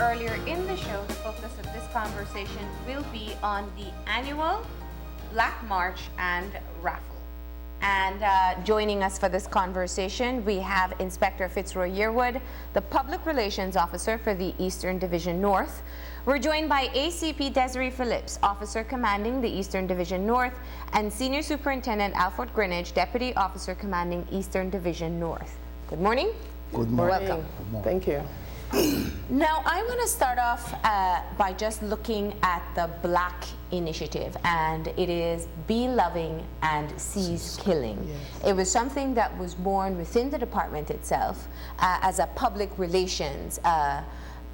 earlier in the show, the focus of this conversation will be on the annual Black March and raffle. And joining us for this conversation, we have Inspector Fitzroy Yearwood, the Public Relations Officer for the Eastern Division North. We're joined by ACP Desiree Phillips, Officer Commanding the Eastern Division North, and Senior Superintendent Alfred Greenidge, Deputy Officer Commanding Eastern Division North. Good morning. Good morning. Welcome. Good morning. Thank you. Now, I want to start off by just looking at the Black Initiative, and it is Be Loving and Cease Killing. Yes. It was something that was born within the department itself as a public relations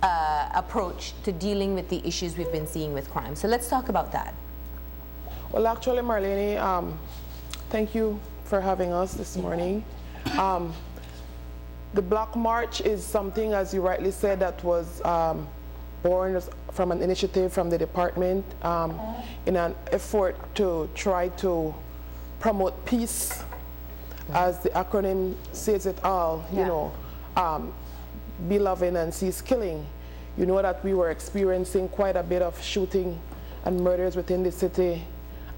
approach to dealing with the issues we've been seeing with crime. So let's talk about that. Well, actually, Marlene, thank you for having us this morning. The Black March is something, as you rightly said, that was born from an initiative from the department in an effort to try to promote peace, as the acronym says it all, you know, be loving and cease killing. You know that we were experiencing quite a bit of shooting and murders within the city,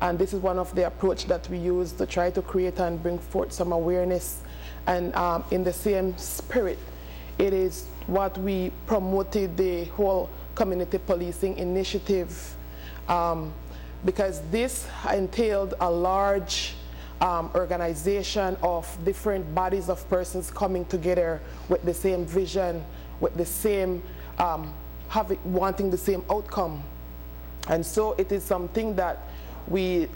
and this is one of the approach that we use to try to create and bring forth some awareness. And in the same spirit, it is what we promoted the whole community policing initiative, because this entailed a large organization of different bodies of persons coming together with the same vision, with the same wanting the same outcome. And so it is something that we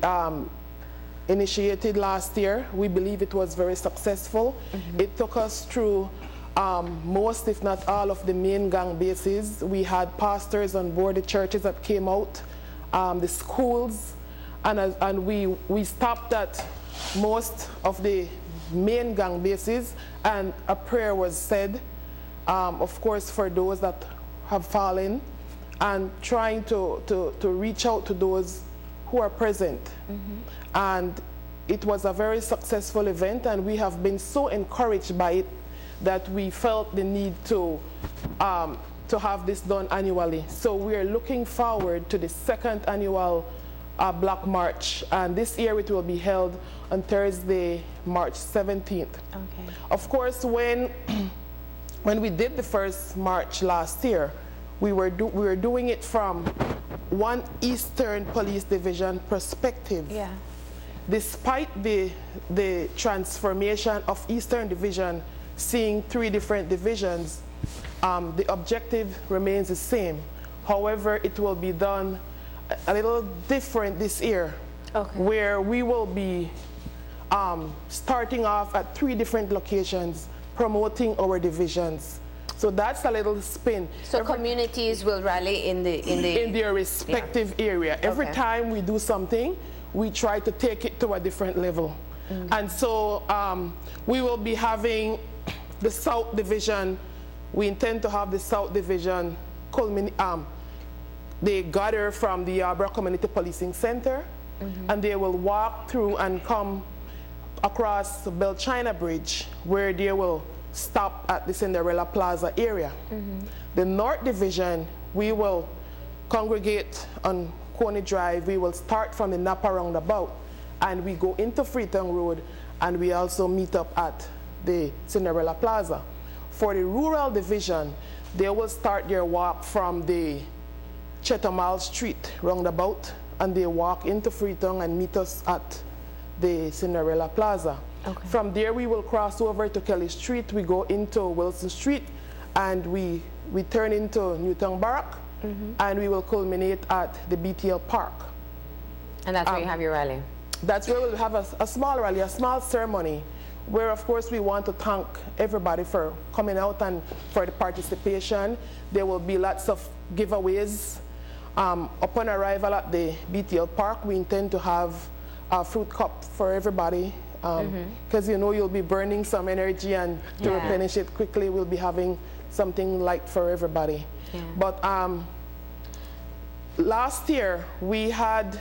initiated last year. We believe it was very successful. It took us through most, if not all, of the main gang bases. We had pastors on board, the churches that came out, the schools, and we stopped at most of the main gang bases, and a prayer was said, of course, for those that have fallen, and trying to reach out to those who are present. And it was a very successful event, and we have been so encouraged by it that we felt the need to have this done annually. So we are looking forward to the second annual Black March, and this year it will be held on Thursday, March 17th. Okay. Of course, when we did the first march last year, we were doing it from one Eastern Police Division perspective. Yeah. Despite the transformation of Eastern Division, seeing 3 different divisions, the objective remains the same. However, it will be done a little different this year, where we will be starting off at 3 different locations promoting our divisions. So that's a little spin. So communities will rally in their respective area. Every time we do something, we try to take it to a different level. And so we will be having the South Division. We intend to have the South Division they gather from the Yarborough Community Policing Center, and they will walk through and come across the Bell China Bridge, where they will stop at the Cinderella Plaza area. The North Division, we will congregate on Coney Drive. We will start from the Napa roundabout, and we go into Freetown Road, and we also meet up at the Cinderella Plaza. For the Rural Division, they will start their walk from the Chetamale Street roundabout, and they walk into Freetown and meet us at the Cinderella Plaza. From there, we will cross over to Kelly Street. We go into Wilson Street, and we turn into Newtown Barrack, and we will culminate at the BTL Park. And that's where you have your rally? That's where we'll have a small rally, a small ceremony, where, of course, we want to thank everybody for coming out and for the participation. There will be lots of giveaways. Upon arrival at the BTL Park, we intend to have a fruit cup for everybody, because you know you'll be burning some energy, and to replenish it quickly, we'll be having something light for everybody. But last year, we had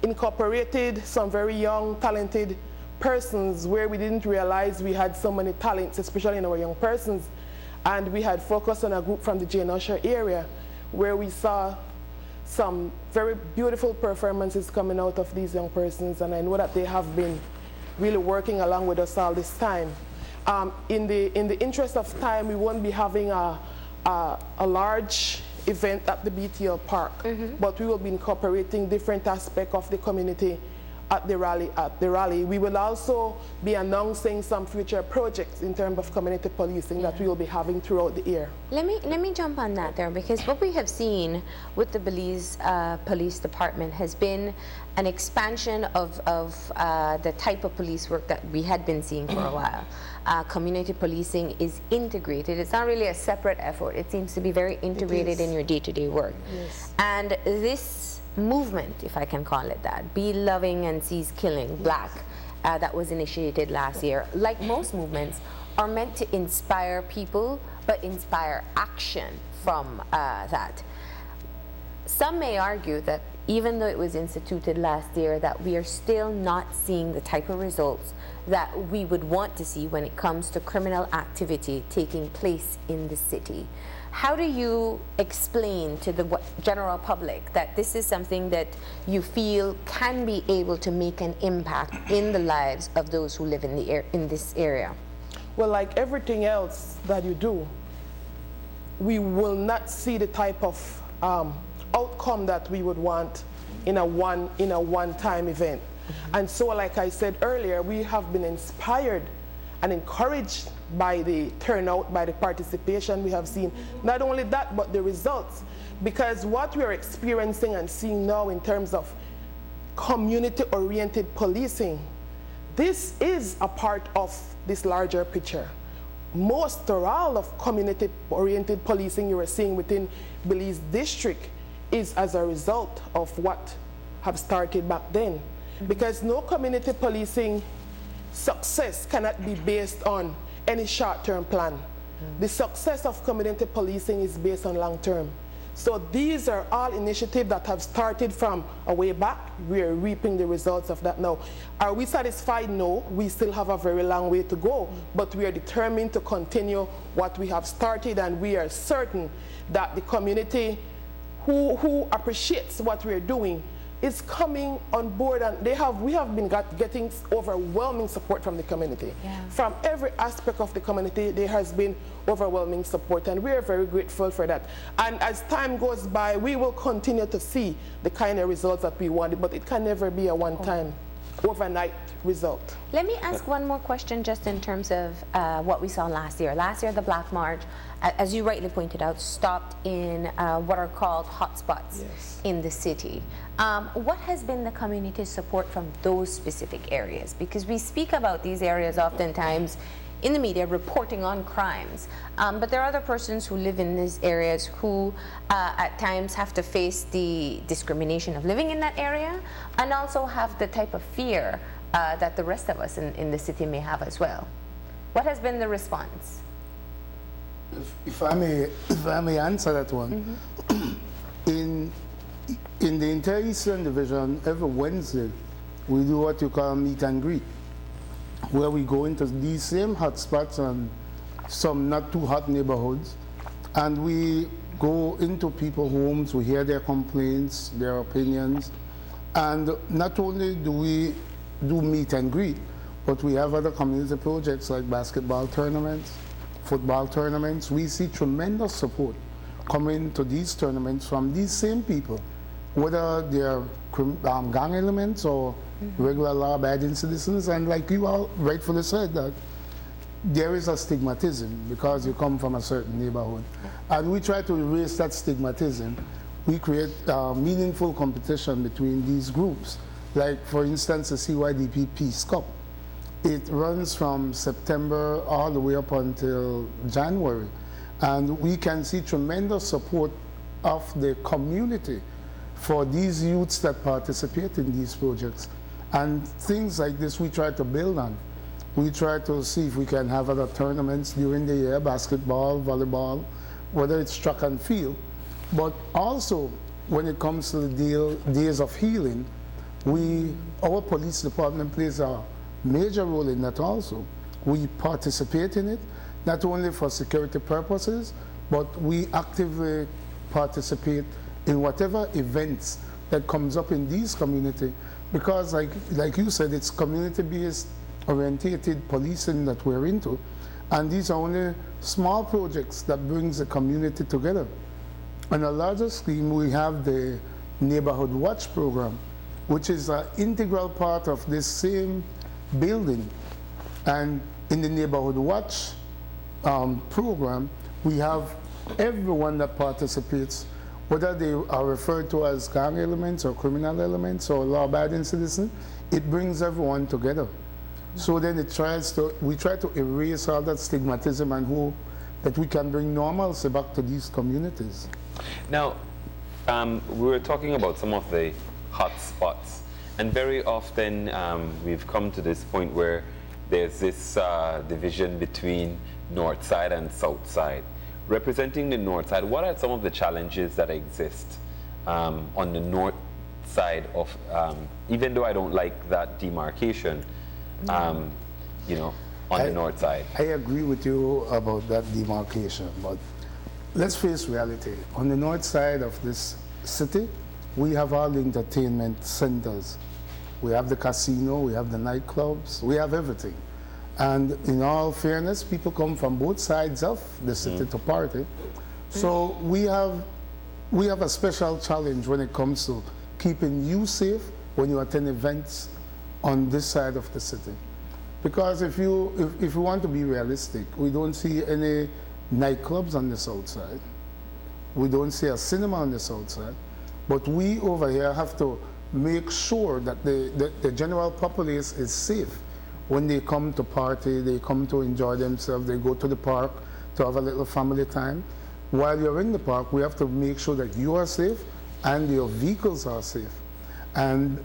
incorporated some very young, talented persons where we didn't realize we had so many talents, especially in our young persons. And we had focused on a group from the Jane Usher area where we saw some very beautiful performances coming out of these young persons, and I know that they have been really working along with us all this time. In the interest of time, we won't be having a large event at the BTL Park, but we will be incorporating different aspects of the community at the rally. We will also be announcing some future projects in terms of community policing that we will be having throughout the year. Let me jump on that there, because what we have seen with the Belize Police Department has been an expansion of the type of police work that we had been seeing for a while. Community policing is integrated. It's not really a separate effort. It seems to be very integrated in your day-to-day work. Yes. And this movement, if I can call it that, Be Loving and Cease Killing Black, that was initiated last year, like most movements, are meant to inspire people, but inspire action from that. Some may argue that even though it was instituted last year, that we are still not seeing the type of results that we would want to see when it comes to criminal activity taking place in the city. How do you explain to the general public that this is something that you feel can be able to make an impact in the lives of those who live in this area? Well, like everything else that you do, we will not see the type of outcome that we would want in a one-time event. And so, like I said earlier, we have been inspired and encouraged by the turnout, by the participation we have seen. Not only that, but the results. Because what we are experiencing and seeing now in terms of community-oriented policing, this is a part of this larger picture. Most or all of community-oriented policing you are seeing within Belize District is as a result of what have started back then. Because no community policing success cannot be based on any short-term plan. The success of community policing is based on long-term. So these are all initiatives that have started from a way back. We are reaping the results of that now. Are we satisfied? No, we still have a very long way to go, but we are determined to continue what we have started, and we are certain that the community who appreciates what we are doing is coming on board, and we have been getting overwhelming support from the community. Yeah. From every aspect of the community, there has been overwhelming support, and we are very grateful for that. And as time goes by, we will continue to see the kind of results that we wanted, but it can never be a one-time, overnight result. Let me ask one more question just in terms of what we saw last year. Last year, the Black March, as you rightly pointed out, stopped in what are called hotspots in the city. What has been the community support from those specific areas? Because we speak about these areas oftentimes in the media reporting on crimes, but there are other persons who live in these areas who at times have to face the discrimination of living in that area, and also have the type of fear that the rest of us in the city may have as well. What has been the response? If I may answer that one. In the Inter-Eastern Division, every Wednesday, we do what you call meet and greet, where we go into these same hotspots and some not too hot neighborhoods, and we go into people's homes, we hear their complaints, their opinions, and not only do we do meet and greet, but we have other community projects like basketball tournaments, football tournaments. We see tremendous support coming to these tournaments from these same people, whether they're gang elements or regular law-abiding citizens. And like you all rightfully said, that there is a stigmatism because you come from a certain neighborhood. And we try to erase that stigmatism. We create meaningful competition between these groups. Like, for instance, the CYDP Peace Cup. It runs from September all the way up until January. And we can see tremendous support of the community for these youths that participate in these projects. And things like this we try to build on. We try to see if we can have other tournaments during the year, basketball, volleyball, whether it's track and field. But also, when it comes to the days of healing, our police department plays a major role in that also. We participate in it. not only for security purposes, but we actively participate in whatever events that comes up in these community, because like you said, it's community-based orientated policing that we're into, and these are only small projects that brings the community together. On a larger scheme, we have the Neighborhood Watch program, which is an integral part of this same building. And in the Neighborhood Watch program, we have everyone that participates, whether they are referred to as gang elements or criminal elements or law-abiding citizens, it brings everyone together. So then we try to erase all that stigmatism and hope that we can bring normalcy back to these communities. Now, we were talking about some of the hot spots, and very often we've come to this point where there's this division between north side and south side. Representing the north side, what are some of the challenges that exist on the north side of, even though I don't like that demarcation, you know, on the north side? I agree with you about that demarcation, but let's face reality. On the north side of this city, we have all the entertainment centers. We have the casino, we have the nightclubs, we have everything. And in all fairness, people come from both sides of the city to party. So we have a special challenge when it comes to keeping you safe when you attend events on this side of the city. Because if you want to be realistic, we don't see any nightclubs on the south side. We don't see a cinema on the south side. But we over here have to make sure that the general populace is safe. When they come to party, they come to enjoy themselves, they go to the park to have a little family time. While you're in the park, we have to make sure that you are safe and your vehicles are safe. And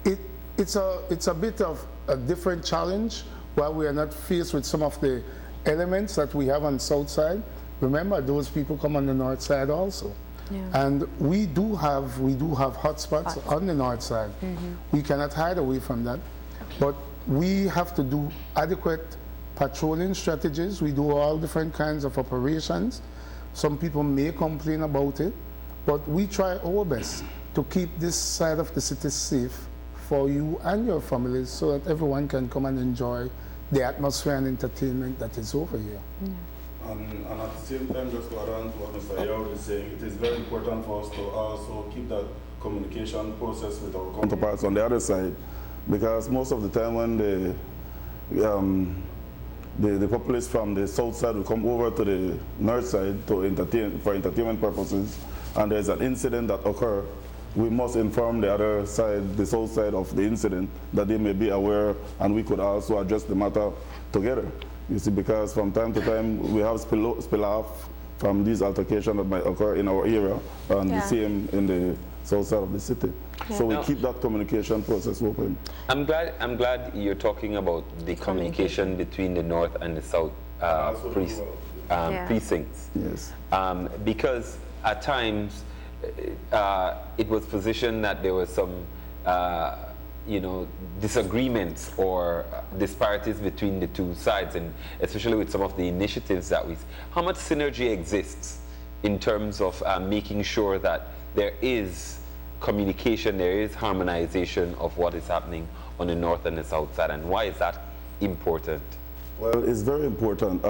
it's a bit of a different challenge while we are not faced with some of the elements that we have on the south side. Remember, those people come on the north side also. Yeah. And we do have hotspots on the north side. We cannot hide away from that. But we have to do adequate patrolling strategies. We do all different kinds of operations. Some people may complain about it, but we try our best to keep this side of the city safe for you and your families so that everyone can come and enjoy the atmosphere and entertainment that is over here. Yeah. And at the same time, just to add on to what Mr. Yao is saying, it is very important for us to also keep that communication process with our counterparts on the other side, because most of the time when the populace from the south side will come over to the north side to for entertainment purposes, and there's an incident that occurs, we must inform the other side, the south side of the incident, that they may be aware, and we could also address the matter together. You see, because from time to time we have spill off from these altercations that might occur in our area, and the same in the south side of the city. So we keep that communication process open. I'm glad you're talking about the communication between the north and the south precincts. Yes. Because at times it was positioned that there was some disagreements or disparities between the two sides, and especially with some of the initiatives that how much synergy exists in terms of making sure that there is communication, there is harmonization of what is happening on the north and the south side, and why is that important? Well, it's very important.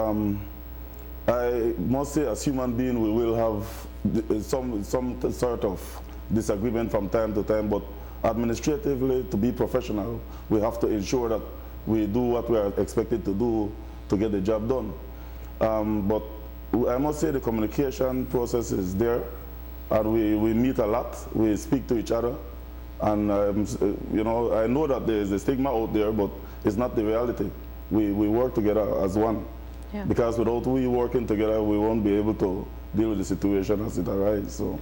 I must say, as human beings, we will have some sort of disagreement from time to time, but administratively, to be professional, we have to ensure that we do what we are expected to do to get the job done. But I must say the communication process is there, and we meet a lot, we speak to each other, and I know that there is a stigma out there, but it's not the reality. We work together as one, because without we working together, we won't be able to deal with the situation as it arises. So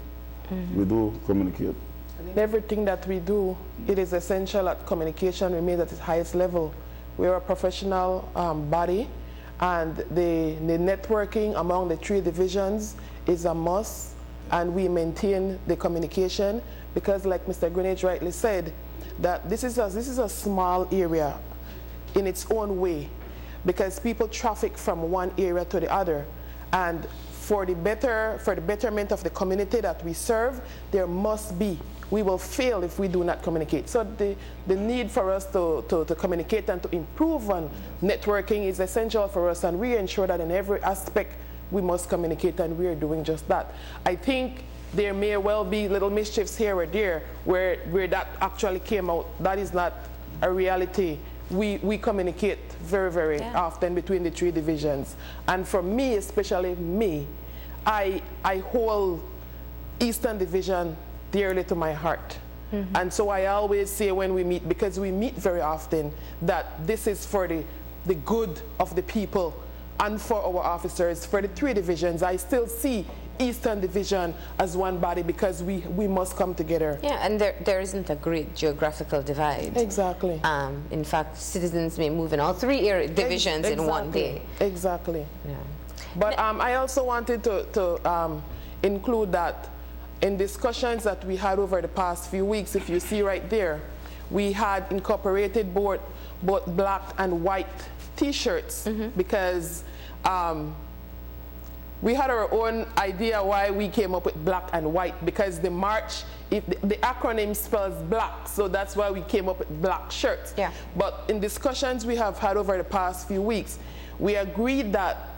we do communicate. In everything that we do, it is essential that communication remains at its highest level. We are a professional body, and the networking among the three divisions is a must, and we maintain the communication because, like Mr. Greenidge rightly said, that this is a small area in its own way, because people traffic from one area to the other. And for the betterment of the community that we serve, there must be, we will fail if we do not communicate. So the need for us to communicate and to improve on networking is essential for us, and we ensure that in every aspect we must communicate, and we are doing just that. I think there may well be little mischiefs here or there where that actually came out. That is not a reality. We communicate very, very often between the 3 divisions. And for me, especially me, I hold Eastern Division dearly to my heart. And so I always say when we meet, because we meet very often, that this is for the good of the people and for our officers. For the 3 divisions, I still see Eastern Division as one body, because we must come together. Yeah, and there isn't a great geographical divide. Exactly. In fact, citizens may move in all 3 divisions in one day. Exactly. Yeah. But I also wanted to include that in discussions that we had over the past few weeks, if you see right there, we had incorporated both black and white T-shirts, because we had our own idea why we came up with black and white, because the march, the acronym spells black, so that's why we came up with black shirts. Yeah. But in discussions we have had over the past few weeks, we agreed that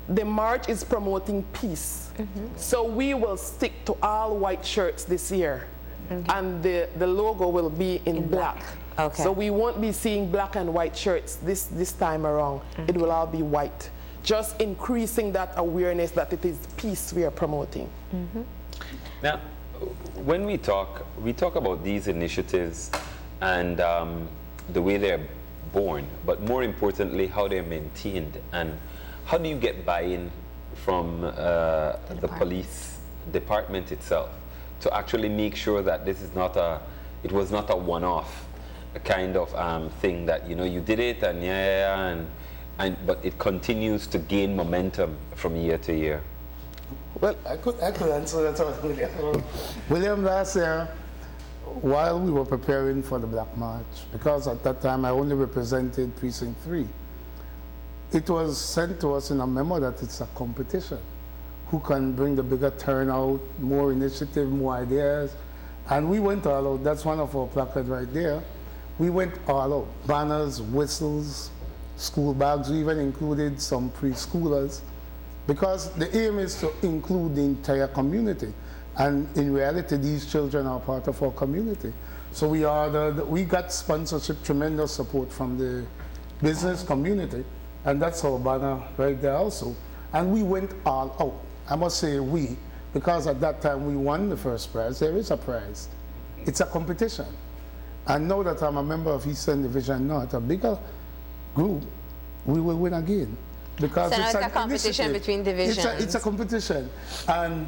the march is promoting peace. So we will stick to all white shirts this year, and the logo will be in black. Okay. So we won't be seeing black and white shirts this time around. It will all be white, just increasing that awareness that it is peace we are promoting. Now, when we talk about these initiatives and the way they're born, but more importantly, how they're maintained, and how do you get buy-in from the police department itself to actually make sure that this is it was not a one-off kind of thing that, you know, you did it and but it continues to gain momentum from year to year? Well, I could answer that one, William. William, last year, while we were preparing for the Black March, because at that time I only represented Precinct 3, it was sent to us in a memo that it's a competition. Who can bring the bigger turnout, more initiative, more ideas? And we went all out. That's one of our placards right there. We went all out. Banners, whistles, school bags. We even included some preschoolers, because the aim is to include the entire community. And in reality, these children are part of our community. So we got sponsorship, tremendous support from the business community. And that's our banner right there also. And we went all out. I must say we, because at that time we won the first prize. There is a prize. It's a competition. And now that I'm a member of Eastern Division North, a bigger group, we will win again. Because So it's it's a competition initiative. between divisions. It's a competition. And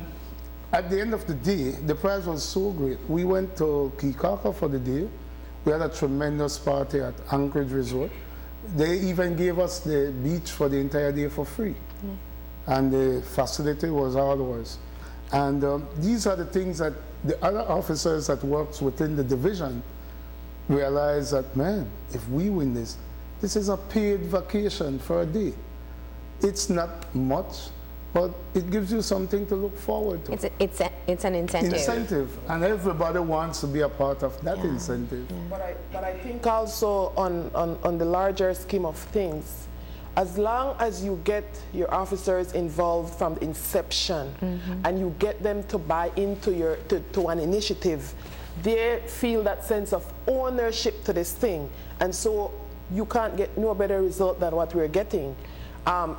at the end of the day, the prize was so great. We went to Kikaka for the day. We had a tremendous party at Anchorage Resort. They even gave us the beach for the entire day for free. And the facility was ours. And these are the things that the other officers that works within the division realize that, man, if we win this, this is a paid vacation for a day. It's not much, but it gives you something to look forward to. It's an incentive. Incentive, and everybody wants to be a part of that incentive. But I think also on the larger scheme of things, as long as you get your officers involved from the inception, and you get them to buy into to an initiative, they feel that sense of ownership to this thing, and so you can't get no better result than what we're getting.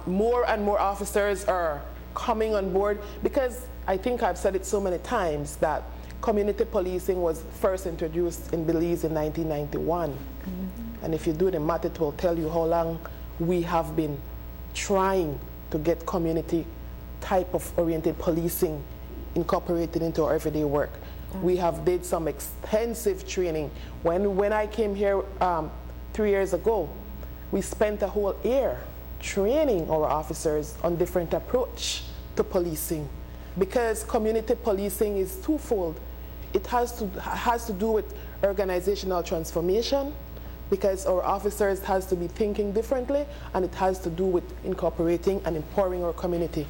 More and more officers are coming on board, because I think I've said it so many times that community policing was first introduced in Belize in 1991. And if you do the math, it will tell you how long we have been trying to get community type of oriented policing incorporated into our everyday work. We have did some extensive training. When I came here 3 years ago, we spent a whole year training our officers on different approach to policing, because community policing is twofold. It has to do with organizational transformation, because our officers has to be thinking differently, and it has to do with incorporating and empowering our community.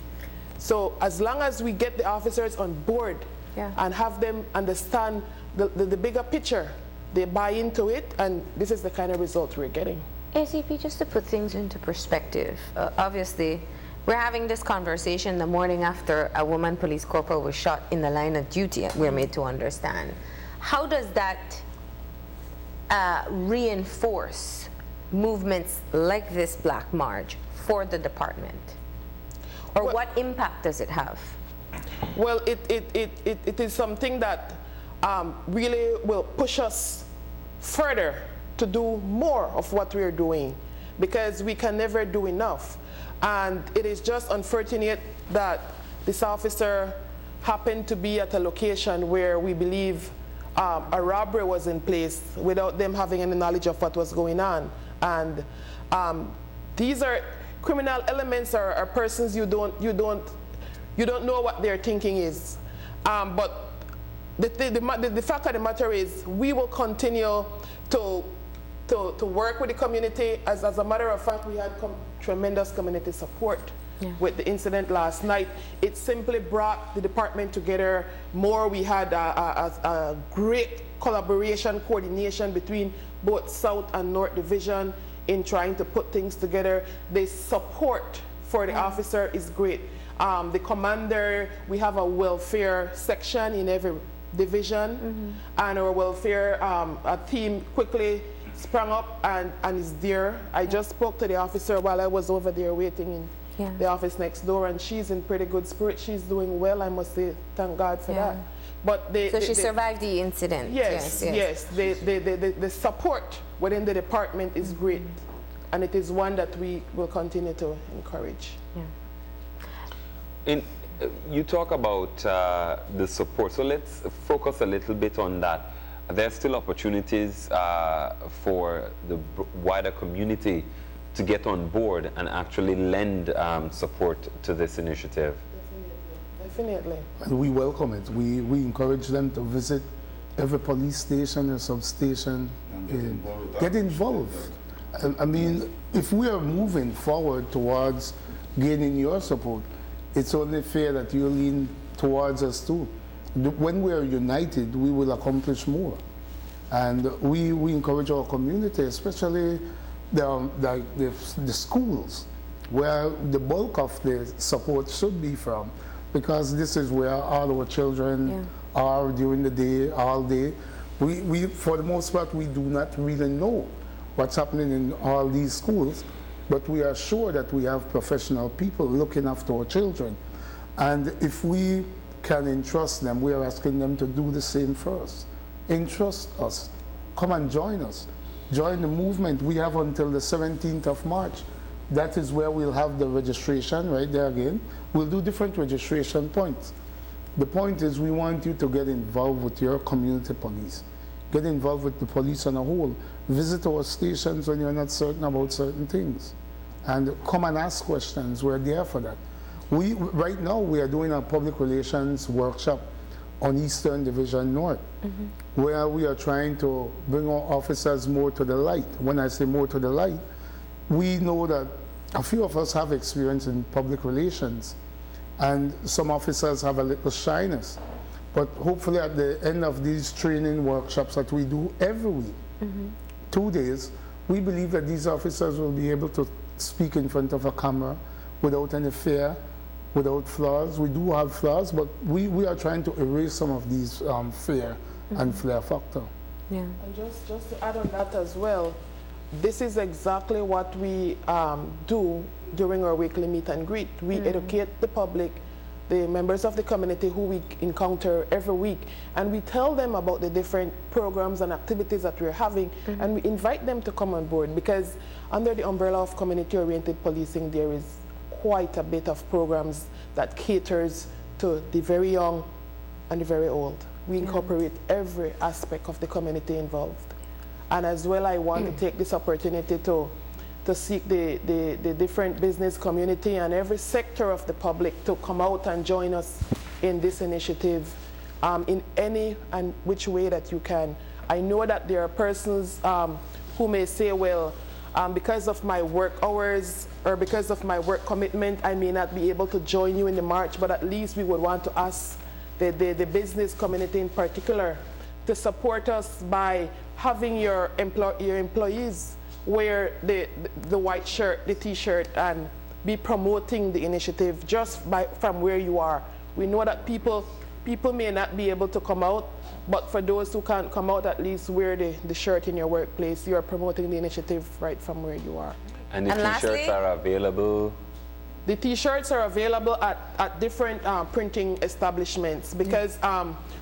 So as long as we get the officers on board and have them understand the bigger picture, they buy into it, and this is the kind of result we're getting. ACP, just to put things into perspective, obviously, we're having this conversation the morning after a woman police corporal was shot in the line of duty, we're made to understand. How does that reinforce movements like this Black March for the department? Or what impact does it have? Well, it is something that really will push us further to do more of what we're doing, because we can never do enough. And it is just unfortunate that this officer happened to be at a location where we believe a robbery was in place without them having any knowledge of what was going on. And these are criminal elements, are persons you don't know what their thinking is. But the fact of the matter is, we will continue to work with the community. As a matter of fact, we had tremendous community support with the incident last night. It simply brought the department together more. We had a great collaboration, coordination between both South and North Division in trying to put things together. The support for the officer is great. The commander, we have a welfare section in every division, and our welfare team quickly sprang up and is there. I just spoke to the officer while I was over there waiting in the office next door, and she's in pretty good spirit. She's doing well, I must say, thank God for that. But so she survived the incident. Yes. The support within the department is great, and it is one that we will continue to encourage. You talk about the support, so let's focus a little bit on that. There are still opportunities for the wider community to get on board and actually lend support to this initiative. Definitely. And we welcome it. We encourage them to visit every police station or substation. Get involved. I mean, if we are moving forward towards gaining your support, it's only fair that you lean towards us too. When we are united, we will accomplish more. And we encourage our community, especially the schools, where the bulk of the support should be from, because this is where all our children are during the day, all day. We, for the most part, we do not really know what's happening in all these schools, but we are sure that we have professional people looking after our children. And if we can entrust them, we are asking them to do the same for us. Entrust us. Come and join us. Join the movement. We have until the 17th of March. That is where we'll have the registration right there again. We'll do different registration points. The point is, we want you to get involved with your community police. Get involved with the police on a whole. Visit our stations when you're not certain about certain things. And come and ask questions. We're there for that. Right now, we are doing a public relations workshop on Eastern Division North, where we are trying to bring our officers more to the light. When I say more to the light, we know that a few of us have experience in public relations, and some officers have a little shyness. But hopefully at the end of these training workshops that we do every week, 2 days, we believe that these officers will be able to speak in front of a camera without any fear, without flaws. We do have flaws, but we are trying to erase some of these fear and flair factor. And just to add on that as well, this is exactly what we do during our weekly meet and greet. We educate the public, the members of the community who we encounter every week, and we tell them about the different programs and activities that we're having, and we invite them to come on board, because under the umbrella of community-oriented policing, there is quite a bit of programs that caters to the very young and the very old. We incorporate every aspect of the community involved. And as well, I want to take this opportunity to seek the different business community and every sector of the public to come out and join us in this initiative in any and which way that you can. I know that there are persons who may say, well, because of my work hours or because of my work commitment, I may not be able to join you in the march, but at least we would want to ask the business community in particular to support us by having your employees wear the white shirt, the t-shirt, and be promoting the initiative just from where you are. We know that people may not be able to come out, but for those who can't come out, at least wear the shirt in your workplace. You are promoting the initiative right from where you are. And the And t-shirts lastly- are available. The t-shirts are available at different printing establishments because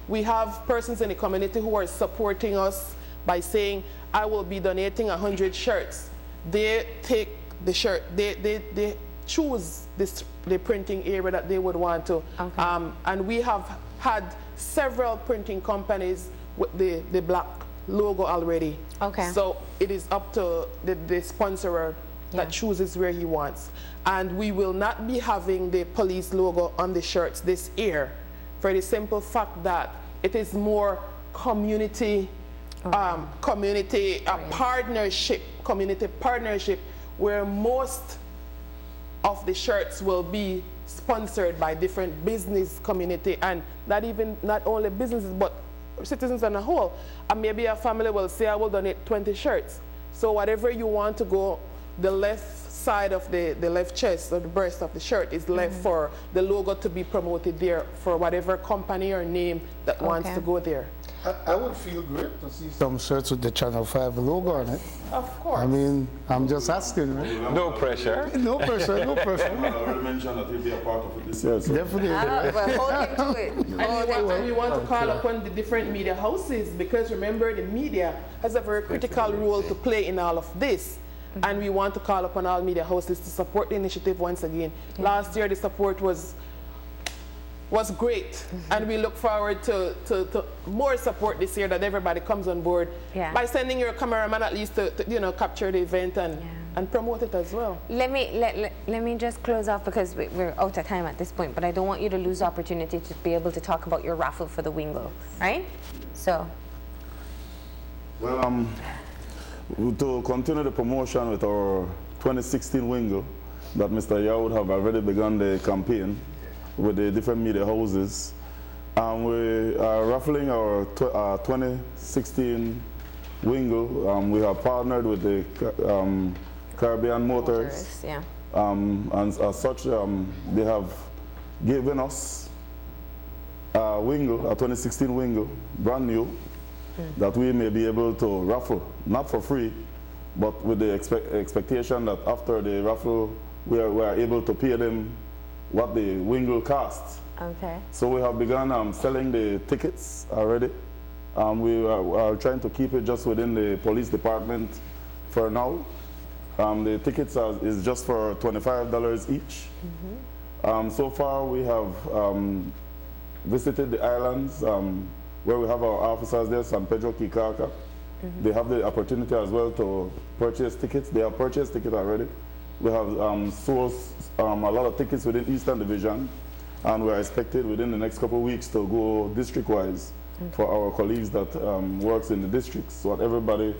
we have persons in the community who are supporting us by saying, I will be donating 100 shirts. They take the shirt, they choose the printing area that they would want to. Okay. And we have had several printing companies with the black logo already. Okay. So it is up to the sponsorer that chooses where he wants. And we will not be having the police logo on the shirts this year for the simple fact that it is more community partnership where most of the shirts will be sponsored by different business community, and not only businesses but citizens on a whole. And maybe a family will say, I will donate 20 shirts. So whatever you want to go, the left side of the left chest or the breast of the shirt is left for the logo to be promoted there for whatever company or name that wants Okay. to go there. I would feel great to see some shirts with the Channel 5 logo on it. Of course. I mean, I'm just asking, right? No pressure. No pressure, no pressure. I already mentioned that he'll be a part of it this year. So. Definitely. Well, hold him to it. And we want to call upon the different media houses because remember the media has a very critical role to play in all of this. And we want to call upon all media houses to support the initiative once again. Last year the support was great, and we look forward to more support this year, that everybody comes on board by sending your cameraman at least to capture the event and promote it as well. Let me just close off because we're out of time at this point, but I don't want you to lose the opportunity to be able to talk about your raffle for the Wingo, right? So. Well, to continue the promotion with our 2016 Wingo, that Mr. Yawood have already begun the campaign with the different media houses. We are raffling our 2016 Wingo. We have partnered with the Caribbean Motors. Yeah. And as such, they have given us a Wingo, a 2016 Wingo, brand new, that we may be able to raffle, not for free, but with the expectation that after the raffle, we are able to pay them what the Wingo costs. Okay. So we have begun selling the tickets already. We are trying to keep it just within the police department for now. The tickets is just for $25 each. So far we have visited the islands where we have our officers there, San Pedro, Kikaka. They have the opportunity as well to purchase tickets. They have purchased tickets already. We have sourced a lot of tickets within Eastern Division, and we are expected within the next couple of weeks to go district-wise for our colleagues that works in the districts, so that everybody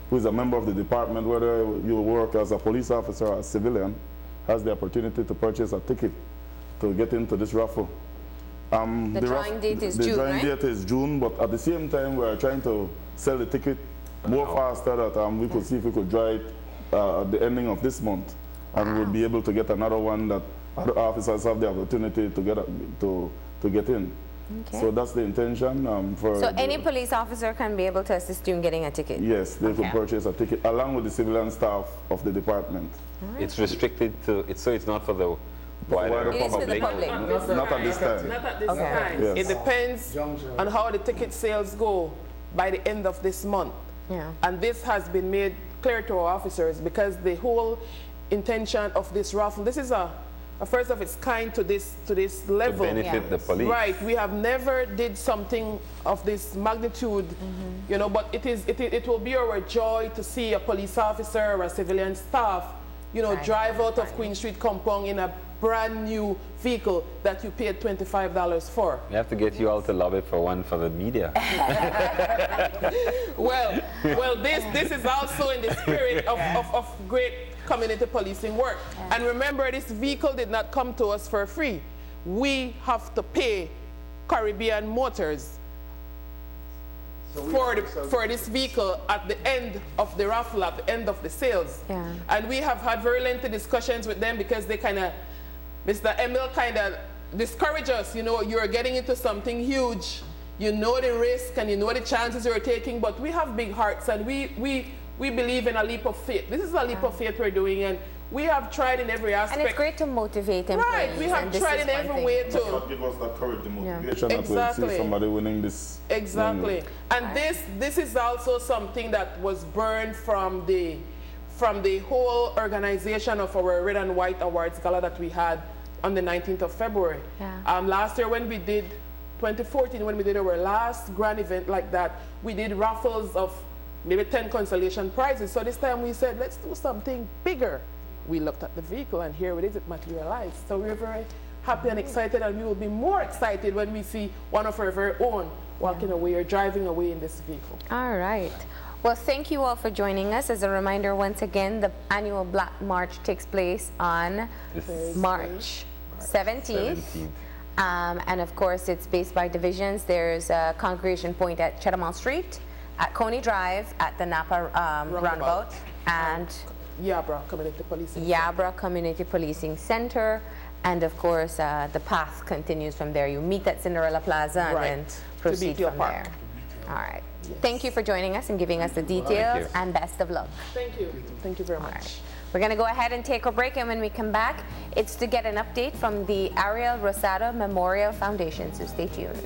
who is a member of the department, whether you work as a police officer or a civilian, has the opportunity to purchase a ticket to get into this raffle. The drawing date is June, The drawing right? date is June, but at the same time, we are trying to sell the ticket more faster that we could see if we could draw it at the ending of this month. And we'll be able to get another one that other officers have the opportunity to get in. Okay. So that's the intention for. So any police officer can be able to assist you in getting a ticket? Yes, they could purchase a ticket along with the civilian staff of the department. It's restricted to, so it's not for the wider It is for the public. Not at this time. Not at this Okay. time. Yes. It depends on how the ticket sales go by the end of this month. Yeah. And this has been made clear to our officers because the whole intention of this raffle, this is a first of its kind to this level. to benefit the police. Right, we have never did something of this magnitude, but it will be our joy to see a police officer or a civilian staff, drive out of Queen Street compound in a brand new vehicle that you paid $25 for. We have to get you all to lobby for one for the media. Well, this is also in the spirit of great community policing work. And remember, this vehicle did not come to us for free. We have to pay Caribbean Motors for this vehicle at the end of the raffle, at the end of the sales. Yeah. And we have had very lengthy discussions with them because they kind of, Mr. Emil kind of discourage us. You know, you're getting into something huge. You know the risk and you know the chances you're taking, but we have big hearts and we believe in a leap of faith. This is a leap of faith we're doing, and we have tried in every aspect. And it's great to motivate employees. Right, we have and this tried is in one every thing. way That's to. what gives us that courage, the motivation Exactly. that we see somebody winning this. Exactly. And this is also something that was burned from the whole organization of our Red and White Awards Gala that we had on the 19th of February. Yeah. Last year when we did, 2014, when we did our last grand event like that, we did raffles of maybe 10 consolation prizes. So this time we said, let's do something bigger. We looked at the vehicle and here it is, it materialized. So we're very happy and excited, and we will be more excited when we see one of our very own walking away or driving away in this vehicle. All right. Well, thank you all for joining us. As a reminder, once again, the annual Black March takes place on March 17th. And of course, it's based by divisions. There's a congregation point at Chetamon Street, at Coney Drive, at the Napa Roundabout, and Yabra Community Policing. Yabra Community Policing Center. And of course, the path continues from there. You meet at Cinderella Plaza and Right. then To proceed BPO from Park. there. All right. Thank you for joining us and giving us the details, and best of luck. Thank you. Thank you very All much. right. We're going to go ahead and take a break, and when we come back, it's to get an update from the Ariel Rosado Memorial Foundation, so stay tuned.